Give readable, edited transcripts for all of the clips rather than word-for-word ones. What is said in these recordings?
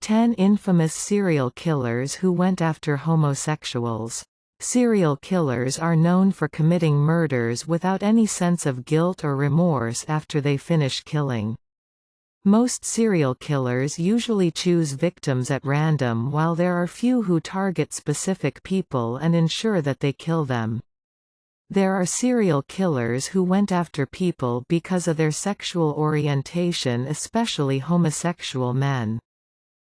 10 infamous serial killers who went after homosexuals. Serial killers are known for committing murders without any sense of guilt or remorse after they finish killing. Most serial killers usually choose victims at random, while there are few who target specific people and ensure that they kill them. There are serial killers who went after people because of their sexual orientation, especially homosexual men.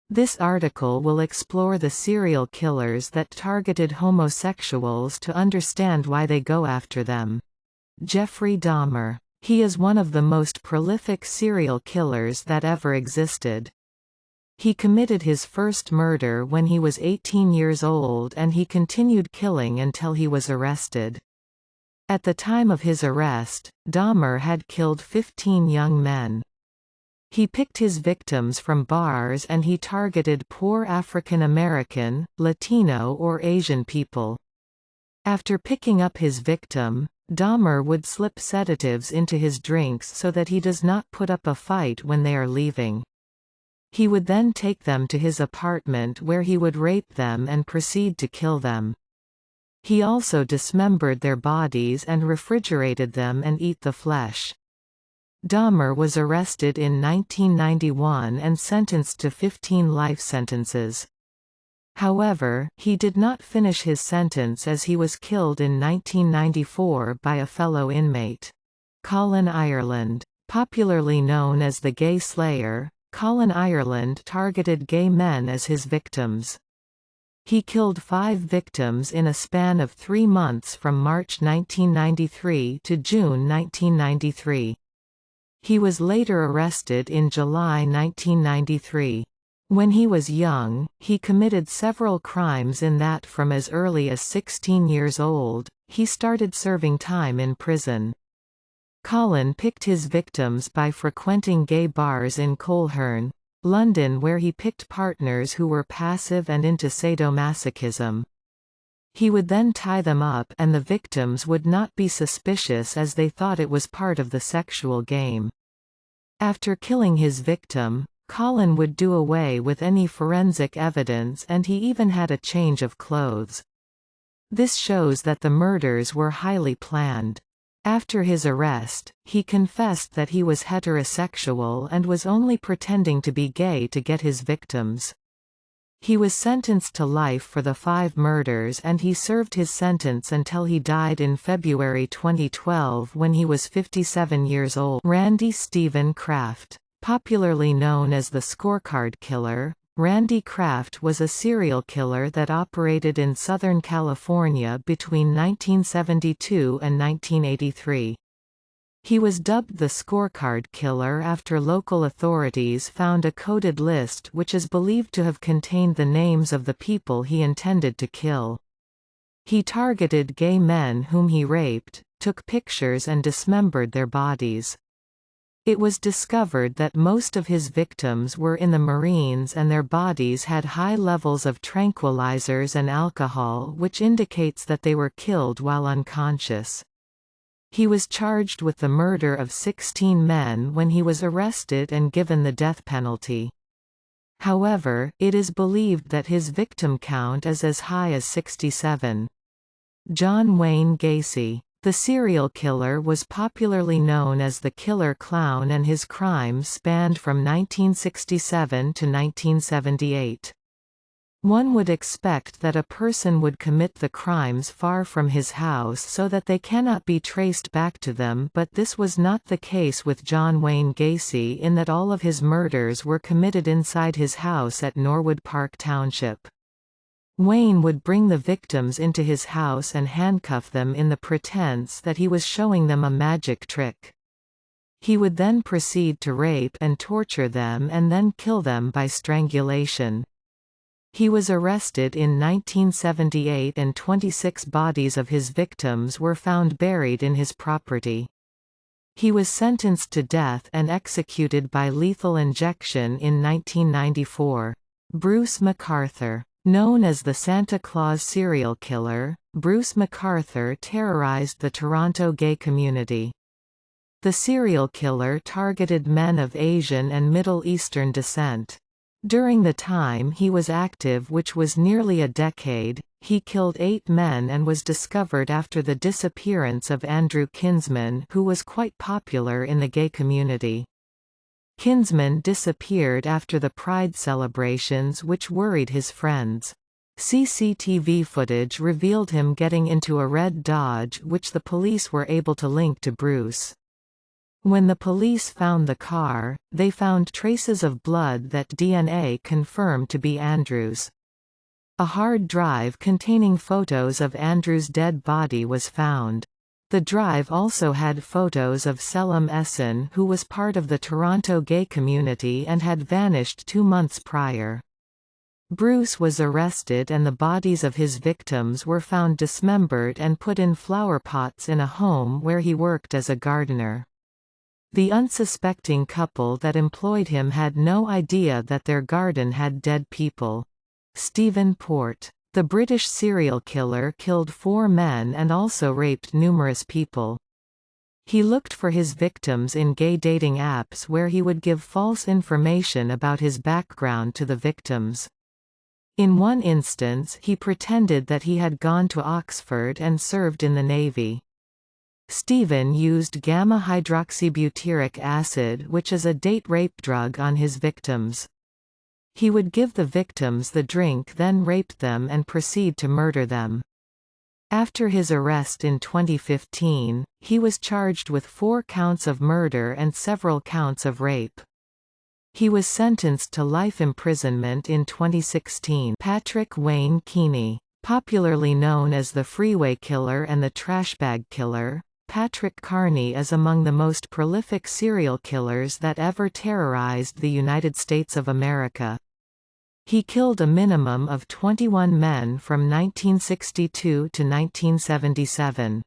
This article will explore the serial killers that targeted homosexuals to understand why they go after them. Jeffrey Dahmer. He is one of the most prolific serial killers that ever existed. He committed his first murder when he was 18 years old, and he continued killing until he was arrested. At the time of his arrest, Dahmer had killed 15 young men. He picked his victims from bars and he targeted poor African American, Latino or Asian people. After picking up his victim, Dahmer would slip sedatives into his drinks so that he does not put up a fight when they are leaving. He would then take them to his apartment where he would rape them and proceed to kill them. He also dismembered their bodies and refrigerated them and eat the flesh. Dahmer was arrested in 1991 and sentenced to 15 life sentences. However, he did not finish his sentence as he was killed in 1994 by a fellow inmate. Colin Ireland. Popularly known as the Gay Slayer, Colin Ireland targeted gay men as his victims. He killed 5 victims in a span of 3 months from March 1993 to June 1993. He was later arrested in July 1993. When he was young, he committed several crimes in that from as early as 16 years old, he started serving time in prison. Colin picked his victims by frequenting gay bars in Coleherne, London, where he picked partners who were passive and into sadomasochism. He would then tie them up and the victims would not be suspicious as they thought it was part of the sexual game. After killing his victim, Colin would do away with any forensic evidence and he even had a change of clothes. This shows that the murders were highly planned. After his arrest, he confessed that he was heterosexual and was only pretending to be gay to get his victims. He was sentenced to life for the 5 murders and he served his sentence until he died in February 2012 when he was 57 years old. Randy Stephen Kraft. Popularly known as the Scorecard Killer, Randy Kraft was a serial killer that operated in Southern California between 1972 and 1983. He was dubbed the Scorecard Killer after local authorities found a coded list which is believed to have contained the names of the people he intended to kill. He targeted gay men whom he raped, took pictures and dismembered their bodies. It was discovered that most of his victims were in the Marines and their bodies had high levels of tranquilizers and alcohol, which indicates that they were killed while unconscious. He was charged with the murder of 16 men when he was arrested and given the death penalty. However, it is believed that his victim count is as high as 67. John Wayne Gacy. The serial killer was popularly known as the Killer Clown and his crimes spanned from 1967 to 1978. One would expect that a person would commit the crimes far from his house so that they cannot be traced back to them, but this was not the case with John Wayne Gacy in that all of his murders were committed inside his house at Norwood Park Township. Wayne would bring the victims into his house and handcuff them in the pretense that he was showing them a magic trick. He would then proceed to rape and torture them and then kill them by strangulation. He was arrested in 1978 and 26 bodies of his victims were found buried in his property. He was sentenced to death and executed by lethal injection in 1994. Bruce McArthur. Known as the Santa Claus serial killer, Bruce McArthur terrorized the Toronto gay community. The serial killer targeted men of Asian and Middle Eastern descent. During the time he was active, which was nearly a decade, he killed 8 men and was discovered after the disappearance of Andrew Kinsman, who was quite popular in the gay community. Kinsman disappeared after the Pride celebrations, which worried his friends. CCTV footage revealed him getting into a red Dodge, which the police were able to link to Bruce. When the police found the car, they found traces of blood that DNA confirmed to be Andrew's. A hard drive containing photos of Andrew's dead body was found. The drive also had photos of Selim Essen, who was part of the Toronto gay community and had vanished 2 months prior. Bruce was arrested and the bodies of his victims were found dismembered and put in flower pots in a home where he worked as a gardener. The unsuspecting couple that employed him had no idea that their garden had dead people. Stephen Port, the British serial killer, killed 4 men and also raped numerous people. He looked for his victims in gay dating apps where he would give false information about his background to the victims. In one instance, he pretended that he had gone to Oxford and served in the Navy. Stephen used gamma-hydroxybutyric acid, which is a date rape drug, on his victims. He would give the victims the drink, then rape them and proceed to murder them. After his arrest in 2015, he was charged with 4 counts of murder and several counts of rape. He was sentenced to life imprisonment in 2016. Patrick Wayne Keeney, popularly known as the Freeway Killer and the Trashbag Killer, Patrick Carney is among the most prolific serial killers that ever terrorized the United States of America. He killed a minimum of 21 men from 1962 to 1977.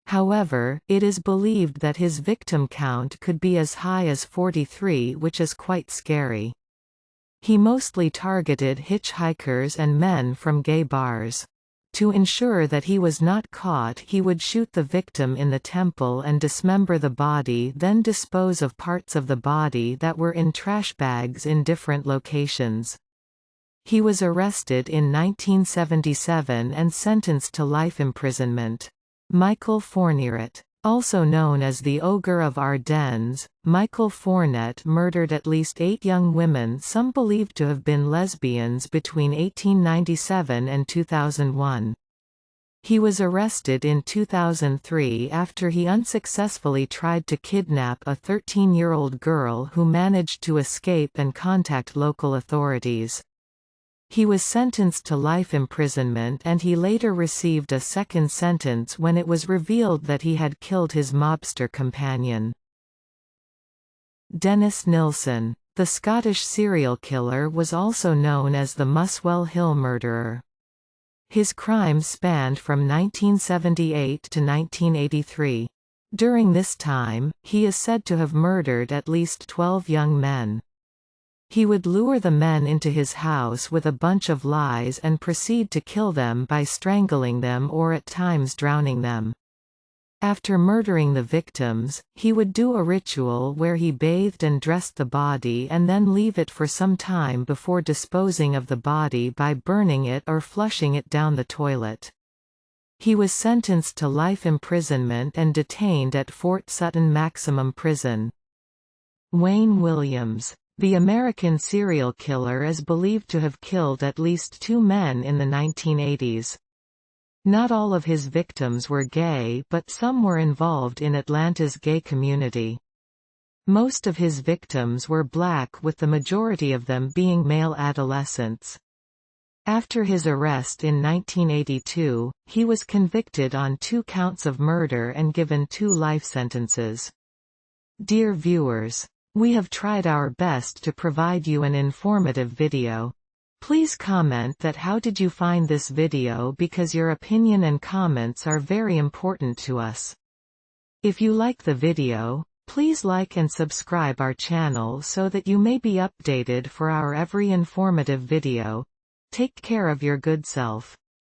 However, it is believed that his victim count could be as high as 43, which is quite scary. He mostly targeted hitchhikers and men from gay bars. To ensure that he was not caught, he would shoot the victim in the temple and dismember the body, then dispose of parts of the body that were in trash bags in different locations. He was arrested in 1977 and sentenced to life imprisonment. Michael Fourniret, also known as the Ogre of Ardennes, Michael Fournet murdered at least 8 young women, some believed to have been lesbians, between 1897 and 2001. He was arrested in 2003 after he unsuccessfully tried to kidnap a 13-year-old girl who managed to escape and contact local authorities. He was sentenced to life imprisonment and he later received a second sentence when it was revealed that he had killed his mobster companion. Dennis Nilsen, the Scottish serial killer, was also known as the Muswell Hill murderer. His crimes spanned from 1978 to 1983. During this time, he is said to have murdered at least 12 young men. He would lure the men into his house with a bunch of lies and proceed to kill them by strangling them or at times drowning them. After murdering the victims, he would do a ritual where he bathed and dressed the body and then leave it for some time before disposing of the body by burning it or flushing it down the toilet. He was sentenced to life imprisonment and detained at Fort Sutton Maximum Prison. Wayne Williams, the American serial killer, is believed to have killed at least 2 men in the 1980s. Not all of his victims were gay, but some were involved in Atlanta's gay community. Most of his victims were black, with the majority of them being male adolescents. After his arrest in 1982, he was convicted on 2 counts of murder and given 2 life sentences. Dear viewers, we have tried our best to provide you an informative video. Please comment that how did you find this video, because your opinion and comments are very important to us. If you like the video, please like and subscribe our channel so that you may be updated for our every informative video. Take care of your good self.